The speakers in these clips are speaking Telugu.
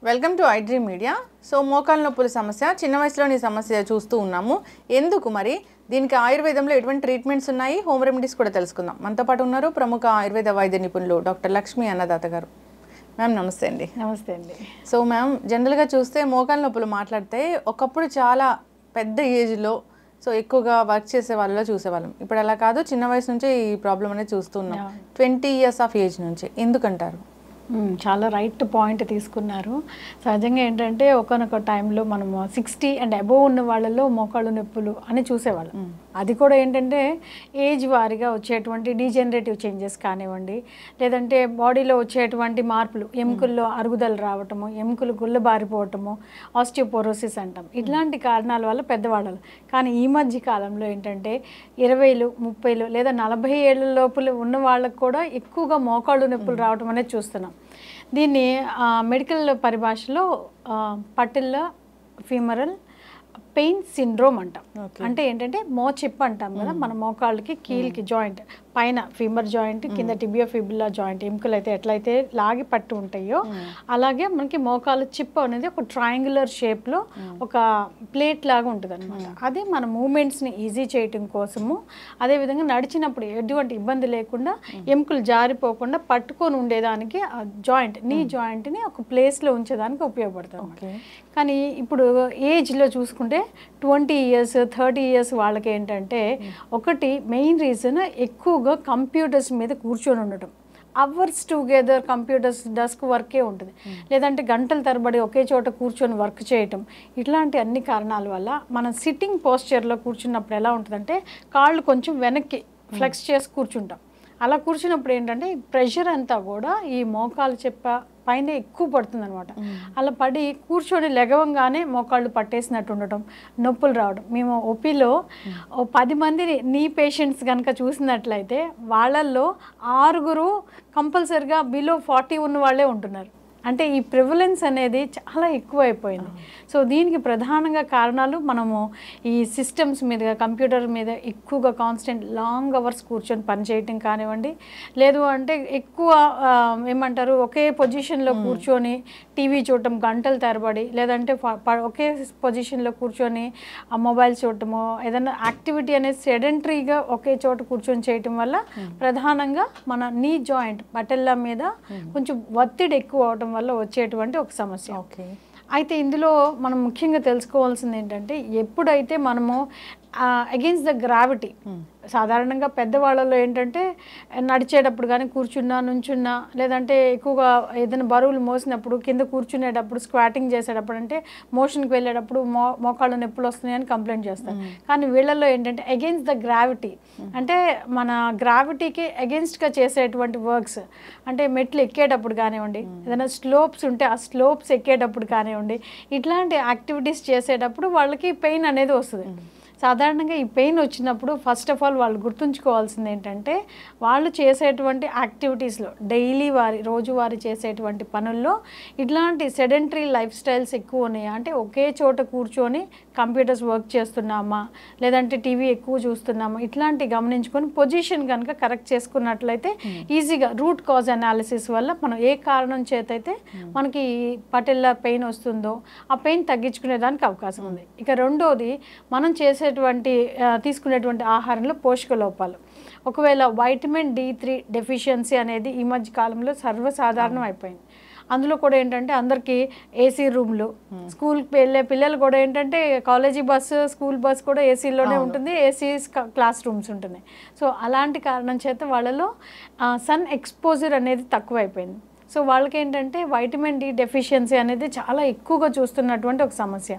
Welcome to I dream media. So మోకాళ్ళ నొప్పుల సమస్య చిన్న వయసులోని సమస్య చూస్తూ ఉన్నాము. ఎందుకు మరి దీనికి ఆయుర్వేదంలో ఎటువంటి ట్రీట్మెంట్స్ ఉన్నాయి, హోమ్ రెమెడీస్ కూడా తెలుసుకుందాం. మనతో పాటు ఉన్నారు ప్రముఖ ఆయుర్వేద వైద్య నిపుణులు డాక్టర్ లక్ష్మి అన్నదాత గారు. మ్యామ్ నమస్తే అండి. నమస్తే అండి. సో మ్యామ్, జనరల్గా చూస్తే మోకాళ్ళ నొప్పులు మాట్లాడితే ఒకప్పుడు చాలా పెద్ద ఏజ్లో ఎక్కువగా వర్క్ చేసే వాళ్ళలో చూసేవాళ్ళం. ఇప్పుడు అలా కాదు, చిన్న వయసు నుంచే ఈ ప్రాబ్లం అనేది చూస్తున్నాం. 20 years ఆఫ్ ఏజ్ నుంచి. ఎందుకంటారు? చాలా రైట్ పాయింట్ తీసుకున్నారు. సహజంగా ఏంటంటే ఒకనొక టైంలో మనము 60 and above ఉన్న వాళ్ళలో మోకాళ్ళు నొప్పులు అని చూసేవాళ్ళం. అది కూడా ఏంటంటే ఏజ్ వారీగా వచ్చేటువంటి డీజనరేటివ్ చేంజెస్ కానివ్వండి, లేదంటే బాడీలో వచ్చేటువంటి మార్పులు, ఎముకల్లో అరుగుదల రావటము, ఎముకలు గుల్లబారిపోవటము, ఆస్టియోపోరోసిస్ అంటాం. ఇట్లాంటి కారణాల వల్ల పెద్దవాళ్ళు. కానీ ఈ మధ్య కాలంలో ఏంటంటే 20, 30 లేదా 40 ఏళ్ళ లోపల ఉన్న వాళ్ళకు కూడా ఎక్కువగా మోకాళ్ళు నొప్పులు రావటం అనేది చూస్తున్నాం. దీన్ని మెడికల్ పరిభాషలో పటిల్లా ఫీమరల్ పెయిన్ సిండ్రోమ్ అంటాం. అంటే ఏంటంటే మోచిప్ అంటాం కదా, మన మోకాళ్ళకి కీల్కి జాయింట్ పైన ఫీమర్ జాయింట్, కింద టిబియో ఫిబులా జాయింట్, ఎముకలు అయితే ఎట్లయితే లాగి పట్టు ఉంటాయో అలాగే మనకి మోకాళ్ళ చిప్ అనేది ఒక ట్రయాంగులర్ షేప్లో ఒక ప్లేట్ లాగా ఉంటుంది అనమాట. అది మన మూమెంట్స్ని ఈజీ చేయటం కోసము, అదేవిధంగా నడిచినప్పుడు ఎటువంటి ఇబ్బంది లేకుండా ఎముకలు జారిపోకుండా పట్టుకొని ఉండేదానికి ఆ జాయింట్, నీ జాయింట్ని ఒక ప్లేస్లో ఉంచేదానికి ఉపయోగపడుతుంది. కానీ ఇప్పుడు ఏజ్లో చూసుకుంటే 20 years 30 years వాళ్ళకి ఏంటంటే ఒకటి మెయిన్ రీజన్ ఎక్కువగా కంప్యూటర్స్ మీద కూర్చొని ఉండటం. అవర్స్ టుగెదర్ కంప్యూటర్స్ డెస్క్ వర్కే ఉంటుంది, లేదంటే గంటల తరబడి ఒకే చోట కూర్చొని వర్క్ చేయటం. ఇట్లాంటి అన్ని కారణాల వల్ల మనం సిట్టింగ్ పోస్చర్లో కూర్చున్నప్పుడు ఎలా ఉంటుందంటే కాళ్ళు కొంచెం వెనక్కి ఫ్లెక్స్ చేసి కూర్చుంటాం. అలా కూర్చున్నప్పుడు ఏంటంటే ప్రెషర్ అంతా కూడా ఈ మోకాలు చెప్ప పైన ఎక్కువ పడుతుంది అనమాట. అలా పడి కూర్చొని లెగవంగానే మోకాళ్ళు పట్టేసినట్టు ఉండటం, నొప్పులు రావడం. మేము ఓపీలో 10 మందిని నీ పేషెంట్స్ కనుక చూసినట్లయితే వాళ్ళల్లో 6 కంపల్సరిగా బిలో 40 ఉన్న వాళ్ళే ఉంటున్నారు. అంటే ఈ ప్రివలెన్స్ అనేది చాలా ఎక్కువ అయిపోయింది. సో దీనికి ప్రధానంగా కారణాలు మనము ఈ సిస్టమ్స్ మీద, కంప్యూటర్ మీద ఎక్కువగా కాన్స్టెంట్ లాంగ్ అవర్స్ కూర్చొని పనిచేయటం కానివ్వండి, లేదు అంటే ఎక్కువ ఏమంటారు ఒకే పొజిషన్లో కూర్చొని టీవీ చూడటం గంటల తరబడి, లేదంటే ఒకే పొజిషన్లో కూర్చొని ఆ మొబైల్ చూడటము, ఏదైనా యాక్టివిటీ అనేది సెడెంటరీగా ఒకే చోట కూర్చొని చేయటం వల్ల ప్రధానంగా మన నీ జాయింట్ పటెల్లా మీద కొంచెం ఒత్తిడి ఎక్కువ అవటం వల్ల వచ్చేటువంటి ఒక సమస్య. అయితే ఇందులో మనం ముఖ్యంగా తెలుసుకోవాల్సింది ఏంటంటే ఎప్పుడైతే మనము అగెయిన్స్ట్ ద గ్రావిటీ, సాధారణంగా పెద్దవాళ్ళలో ఏంటంటే నడిచేటప్పుడు కానీ కూర్చున్నా, నుంచున్నా, లేదంటే ఎక్కువగా ఏదైనా బరువులు మోసినప్పుడు కింద కూర్చునేటప్పుడు, స్క్వాటింగ్ చేసేటప్పుడు, అంటే మోషన్కి వెళ్ళేటప్పుడు మోకాళ్ళు నొప్పులు వస్తున్నాయని కంప్లైంట్ చేస్తారు. కానీ వీళ్ళల్లో ఏంటంటే అగెయిన్స్ట్ ద గ్రావిటీ, అంటే మన గ్రావిటీకి అగెయిన్స్ట్గా చేసేటువంటి వర్క్స్, అంటే మెట్లు ఎక్కేటప్పుడు కానివ్వండి, ఏదైనా స్లోప్స్ ఉంటే ఆ స్లోప్స్ ఎక్కేటప్పుడు కానివ్వండి, ఇట్లాంటి యాక్టివిటీస్ చేసేటప్పుడు వాళ్ళకి పెయిన్ అనేది వస్తుంది. సాధారణంగా ఈ పెయిన్ వచ్చినప్పుడు ఫస్ట్ ఆఫ్ ఆల్ వాళ్ళు గుర్తుంచుకోవాల్సింది ఏంటంటే వాళ్ళు చేసేటువంటి యాక్టివిటీస్లో, డైలీ రోజువారీ చేసేటువంటి పనుల్లో ఇట్లాంటి సెడెంటరీ లైఫ్ స్టైల్స్ ఎక్కువ ఉన్నాయి. అంటే ఒకే చోట కూర్చొని కంప్యూటర్స్ వర్క్ చేస్తున్నామా, లేదంటే టీవీ ఎక్కువ చూస్తున్నామా, ఇట్లాంటివి గమనించుకొని పొజిషన్ కనుక కరెక్ట్ చేసుకున్నట్లయితే ఈజీగా రూట్ కాజ్ అనాలిసిస్ వల్ల మనం ఏ కారణం చేతైతే మనకి పటెల్లా పెయిన్ వస్తుందో ఆ పెయిన్ తగ్గించుకునేదానికి అవకాశం ఉంది. ఇక రెండోది, మనం తీసుకునేటువంటి ఆహారంలో పోషక లోపాలు. ఒకవేళ వైటమిన్ D3 డెఫిషియన్సీ అనేది ఈ మధ్య కాలంలో సర్వసాధారణం అయిపోయింది. అందులో కూడా ఏంటంటే అందరికీ ఏసీ రూమ్లు, స్కూల్కి వెళ్ళే పిల్లలు కూడా ఏంటంటే కాలేజీ బస్సు, స్కూల్ బస్ కూడా ఏసీలోనే ఉంటుంది, ఏసీ క్లాస్ రూమ్స్ ఉంటున్నాయి. సో అలాంటి కారణం చేత వాళ్ళలో సన్ ఎక్స్పోజర్ అనేది తక్కువైపోయింది. సో వాళ్ళకి ఏంటంటే వైటమిన్ D డెఫిషియన్సీ అనేది చాలా ఎక్కువగా చూస్తున్నటువంటి ఒక సమస్య.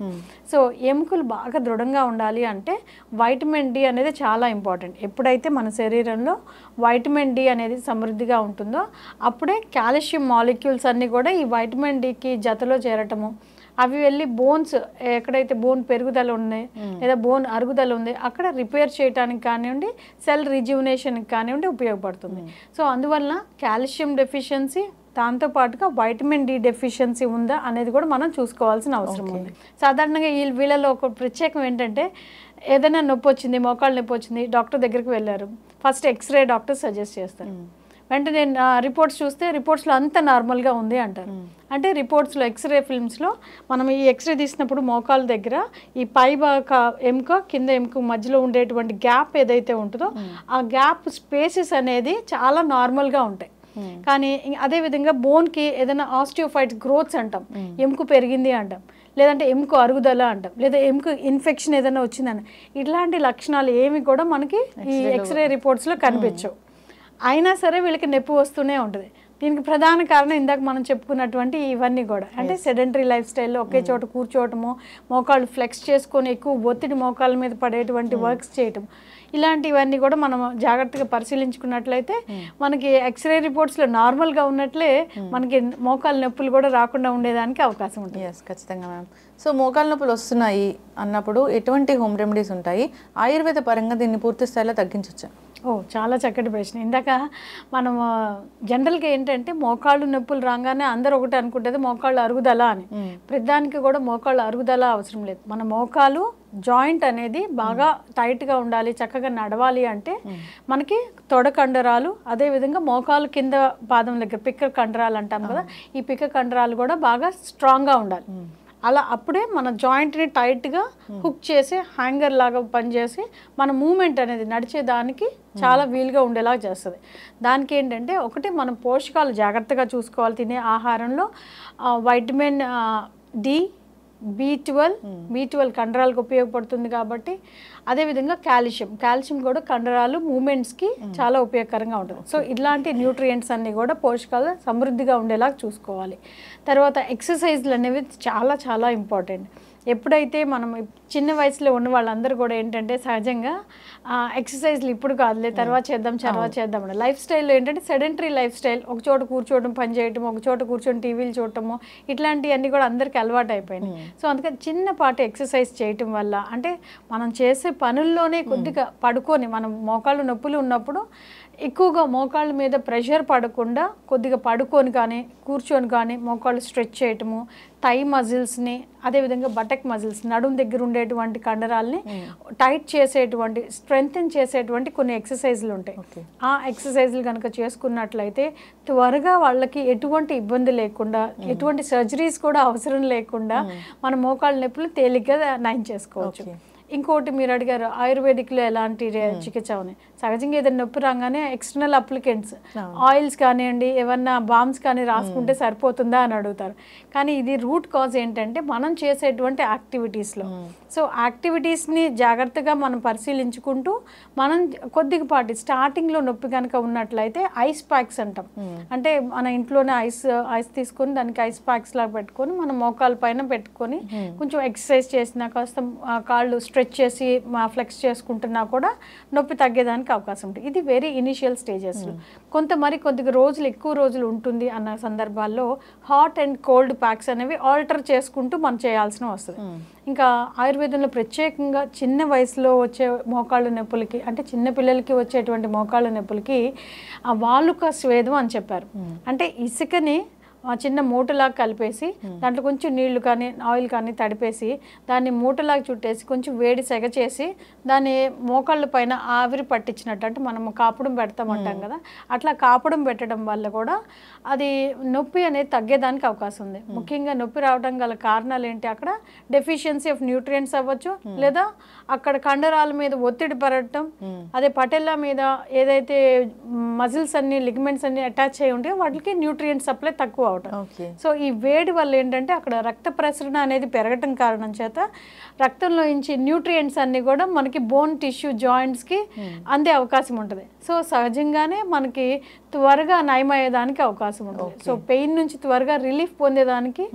సో ఎముకలు బాగా దృఢంగా ఉండాలి అంటే వైటమిన్ D అనేది చాలా ఇంపార్టెంట్. ఎప్పుడైతే మన శరీరంలో వైటమిన్ D అనేది సమృద్ధిగా ఉంటుందో అప్పుడే కాల్షియం మాలిక్యూల్స్ అన్నీ కూడా ఈ వైటమిన్ Dకి జతలో చేరటము, అవి వెళ్ళి బోన్స్, ఎక్కడైతే బోన్ పెరుగుదల ఉన్నాయి లేదా బోన్ అరుగుదల ఉంది అక్కడ రిపేర్ చేయడానికి కానివ్వండి, సెల్ రిజ్యూనేషన్కి కానివ్వండి ఉపయోగపడుతుంది. సో అందువల్ల కాల్షియం డెఫిషియన్సీ, దాంతోపాటుగా వైటమిన్ D డెఫిషియన్సీ ఉందా అనేది కూడా మనం చూసుకోవాల్సిన అవసరం ఉంది. సాధారణంగా వీళ్ళలో ఒక ప్రత్యేకం ఏంటంటే ఏదైనా నొప్పి వచ్చింది, మోకాళ్ళు నొప్పి వచ్చింది, డాక్టర్ దగ్గరికి వెళ్ళారు, ఫస్ట్ ఎక్స్రే డాక్టర్ సజెస్ట్ చేస్తారు. వెంటనే రిపోర్ట్స్ చూస్తే రిపోర్ట్స్లో అంత నార్మల్గా ఉంది అంటారు. అంటే రిపోర్ట్స్లో ఎక్స్రే ఫిల్మ్స్లో మనం ఈ ఎక్స్రే తీసినప్పుడు మోకాల దగ్గర ఈ పై ఎముక కింద ఎముక మధ్యలో ఉండేటువంటి గ్యాప్ ఏదైతే ఉంటుందో ఆ గ్యాప్ స్పేసెస్ అనేది చాలా నార్మల్గా ఉంటాయి. కానీ అదేవిధంగా బోన్కి ఏదైనా ఆస్టియోఫైట్స్ గ్రోత్స్ అంటాం, ఎముక పెరిగింది అంటాం, లేదంటే ఎముక అరుగుదల అంటాం, లేదా ఎముక ఇన్ఫెక్షన్ ఏదైనా వచ్చిందని, ఇట్లాంటి లక్షణాలు ఏమి కూడా మనకి ఈ ఎక్స్రే రిపోర్ట్స్లో కనిపించవు. అయినా సరే వీళ్ళకి నొప్పి వస్తూనే ఉంటుంది. దీనికి ప్రధాన కారణం ఇందాక మనం చెప్పుకున్నటువంటి ఇవన్నీ కూడా, అంటే సెడెంటరీ లైఫ్ స్టైల్లో ఒకే చోట కూర్చోవటము, మోకాళ్ళు ఫ్లెక్స్ చేసుకొని ఎక్కువ ఒత్తిడి మోకాళ్ళ మీద పడేటువంటి వర్క్స్ చేయటం, ఇలాంటివన్నీ కూడా మనం జాగ్రత్తగా పరిశీలించుకున్నట్లయితే మనకి ఎక్స్రే రిపోర్ట్స్లో నార్మల్గా ఉన్నట్లే మనకి మోకాళ్ళ నొప్పులు కూడా రాకుండా ఉండేదానికి అవకాశం ఉంటుంది. ఎస్, ఖచ్చితంగా మ్యామ్. సో మోకాళ్ళ నొప్పులు వస్తున్నాయి అన్నప్పుడు ఎటువంటి హోమ్ రెమెడీస్ ఉంటాయి? ఆయుర్వేద పరంగా దీన్ని పూర్తి స్థాయిలో తగ్గించవచ్చా? చాలా చక్కటి ప్రశ్న. ఇందాక మనం జనరల్గా ఏంటంటే మోకాళ్ళు నొప్పులు రాగానే అందరూ ఒకటి అనుకుంటుంది మోకాళ్ళు అరుగుదల అని. ప్రతిదానికి కూడా మోకాళ్ళు అరుగుదల అవసరం లేదు. మన మోకాలు జాయింట్ అనేది బాగా టైట్గా ఉండాలి, చక్కగా నడవాలి అంటే మనకి తొడ కండరాలు, అదేవిధంగా మోకాలు కింద పాదం దగ్గర పిక్క కండరాలు అంటాం కదా, ఈ పిక్క కండరాలు కూడా బాగా స్ట్రాంగ్గా ఉండాలి. అలా అప్పుడే మన జాయింట్ని టైట్గా హుక్ చేసి హ్యాంగర్ లాగా పనిచేసి మన మూమెంట్ అనేది నడిచేదానికి చాలా వీలుగా ఉండేలా చేస్తుంది. దానికి ఏంటంటే ఒకటి మనం పోషకాలు జాగ్రత్తగా చూసుకోవాలి. తినే ఆహారంలో వైటమిన్ డి, B12 కండరాలకు ఉపయోగపడుతుంది కాబట్టి, అదేవిధంగా కాల్షియం కూడా కండరాలు మూమెంట్స్కి చాలా ఉపయోగకరంగా ఉంటుంది. సో ఇలాంటి న్యూట్రియంట్స్ అన్నీ కూడా పోషకాలు సమృద్ధిగా ఉండేలా చూసుకోవాలి. తర్వాత ఎక్సర్సైజ్లు అనేవి చాలా చాలా ఇంపార్టెంట్. ఎప్పుడైతే మనం చిన్న వయసులో ఉన్న వాళ్ళందరూ కూడా ఏంటంటే సహజంగా ఎక్సర్సైజ్లు ఇప్పుడు కాదులే తర్వాత చేద్దాం అని లైఫ్ స్టైల్లో ఏంటంటే సెడెంటరీ లైఫ్ స్టైల్, ఒక చోట కూర్చోవడం, పని చేయడం, ఒక చోట కూర్చొని టీవీలు చూడటము, ఇట్లాంటివన్నీ కూడా అందరికీ అలవాటు అయిపోయినాయి. సో అందుకని చిన్నపాటి ఎక్సర్సైజ్ చేయటం వల్ల, అంటే మనం చేసే పనుల్లోనే కొద్దిగా పడుకొని, మనం మోకాళ్ళు నొప్పులు ఉన్నప్పుడు ఎక్కువగా మోకాళ్ళ మీద ప్రెషర్ పడకుండా కొద్దిగా పడుకొని కానీ కూర్చొని కానీ మోకాళ్ళు స్ట్రెచ్ చేయటము, థై మజిల్స్ని, అదేవిధంగా బటక్ మజిల్స్ నడుము దగ్గర ఉండేటువంటి కండరాలని టైట్ చేసేటువంటి, స్ట్రెంగ్తెన్ చేసేటువంటి కొన్ని ఎక్సర్సైజ్లు ఉంటాయి. ఆ ఎక్సర్సైజ్లు కనుక చేసుకున్నట్లయితే త్వరగా వాళ్ళకి ఎటువంటి ఇబ్బంది లేకుండా, ఎటువంటి సర్జరీస్ కూడా అవసరం లేకుండా మన మోకాళ్ళ నొప్పులు తేలిగ్గా నయం చేసుకోవచ్చు. ఇంకోటి మీరు అడిగారు ఆయుర్వేదిక్లో ఎలాంటి చికిత్స ఉంది. సహజంగా ఏదైనా నొప్పి రాగానే ఎక్స్టర్నల్ అప్లికెంట్స్, ఆయిల్స్ కానివ్వండి, ఏమన్నా బామ్స్ కానీ రాసుకుంటే సరిపోతుందా అని అడుగుతారు. కానీ ఇది రూట్ కాజ్ ఏంటంటే మనం చేసేటువంటి యాక్టివిటీస్లో. సో యాక్టివిటీస్ని జాగ్రత్తగా మనం పరిశీలించుకుంటూ మనం కొద్దిపాటి స్టార్టింగ్లో నొప్పి కనుక ఉన్నట్లయితే ఐస్ ప్యాక్స్ అంటాం, అంటే మన ఇంట్లోనే ఐస్ తీసుకొని దానికి ఐస్ ప్యాక్స్ లాగా పెట్టుకొని మనం మోకాల పైన పెట్టుకొని కొంచెం ఎక్సర్సైజ్ చేసినా, కాస్త కాళ్ళు స్ట్రెచ్ చేసి ఫ్లెక్స్ చేసుకుంటున్నా కూడా నొప్పి తగ్గేదానికి అవకాశం ఉంటుంది. ఇది వెరీ ఇనిషియల్ స్టేజెస్లో. కొద్దిగా రోజులు ఎక్కువ రోజులు ఉంటుంది అన్న సందర్భాల్లో హాట్ అండ్ కోల్డ్ ప్యాక్స్ అనేవి ఆల్టర్ చేసుకుంటూ మనం చేయాల్సిన వస్తుంది. ఇంకా ఆయుర్వేదంలో ప్రత్యేకంగా చిన్న వయసులో వచ్చే మోకాళ్ళ నొప్పులకి, అంటే చిన్న పిల్లలకి వచ్చేటువంటి మోకాళ్ళ నొప్పులకి వాలుక స్వేదం అని చెప్పారు. అంటే ఇసుకని చిన్న మూటలాగా కలిపేసి దాంట్లో కొంచెం నీళ్లు కానీ ఆయిల్ కానీ తడిపేసి దాన్ని మూటలాగా చుట్టేసి కొంచెం వేడి సెగ చేసి దాన్ని మోకాళ్ళ పైన ఆవిరి పట్టించినట్టు, అంటే మనం కాపడం పెడతామంటాం కదా, అట్లా కాపడం పెట్టడం వల్ల కూడా అది నొప్పి అనేది తగ్గేదానికి అవకాశం ఉంది. ముఖ్యంగా నొప్పి రావడం గల కారణాలు ఏంటి, అక్కడ డెఫిషియన్సీ ఆఫ్ న్యూట్రియంట్స్ అవ్వచ్చు, లేదా అక్కడ కండరాల మీద ఒత్తిడి పడటం, అదే పటెల్లా మీద ఏదైతే మజిల్స్ అన్ని లిగమెంట్స్ అన్ని అటాచ్ అయి ఉంటాయో వాటికి న్యూట్రియంట్ సప్లై తక్కువ అవటం. సో ఈ వేడి వల్ల ఏంటంటే అక్కడ రక్త ప్రసరణ అనేది పెరగటం కారణం చేత రక్తంలో నుంచి న్యూట్రియంట్స్ అన్ని కూడా మనకి బోన్ టిష్యూ జాయింట్స్కి అందే అవకాశం ఉంటుంది. సో సహజంగానే మనకి త్వరగా నయమయ్యేదానికి అవకాశం ఉంటుంది. సో పెయిన్ నుంచి త్వరగా రిలీఫ్ పొందేదానికి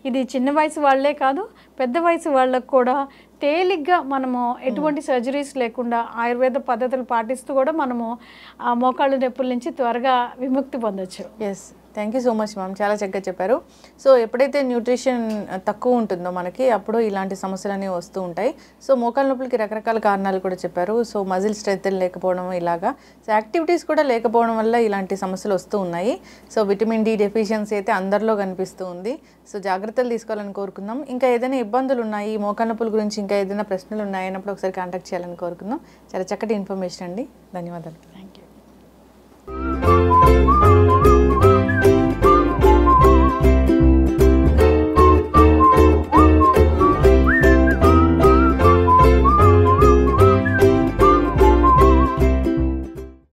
ఇది చిన్న వయసు వాళ్ళే కాదు, పెద్ద వయసు వాళ్ళకు కూడా తేలిగ్గా మనము ఎటువంటి సర్జరీస్ లేకుండా ఆయుర్వేద పద్ధతులు పాటిస్తూ కూడా మనము ఆ మోకాళ్ళ నొప్పుల నుంచి త్వరగా విముక్తి పొందొచ్చు. Yes, thank you so much ma'am, చాలా చక్కగా చెప్పారు. సో ఎప్పుడైతే న్యూట్రిషన్ తక్కువ ఉంటుందో మనకి అప్పుడు ఇలాంటి సమస్యలు అనేవి వస్తూ ఉంటాయి. సో మోకాళ్ళ నొప్పులకి రకరకాల కారణాలు కూడా చెప్పారు. సో మజిల్ స్ట్రెంత్ లేకపోవడం, ఇలాగా సో యాక్టివిటీస్ కూడా లేకపోవడం వల్ల ఇలాంటి సమస్యలు వస్తూ ఉన్నాయి. సో విటమిన్ డి డెఫిషియన్సీ అయితే అందరిలో కనిపిస్తూ ఉంది. సో జాగ్రత్తలు తీసుకోవాలని కోరుకుందాం. ఇంకా ఏదైనా ఇబ్బందులు ఉన్నాయి, మోకాళ్ళ నొప్పుల గురించి ఇంకా ఏదైనా ప్రశ్నలు ఉన్నాయన్నప్పుడు ఒకసారి కాంటాక్ట్ చేయాలని కోరుకుందాం. చాలా చక్కటి ఇన్ఫర్మేషన్ అండి, ధన్యవాదాలు.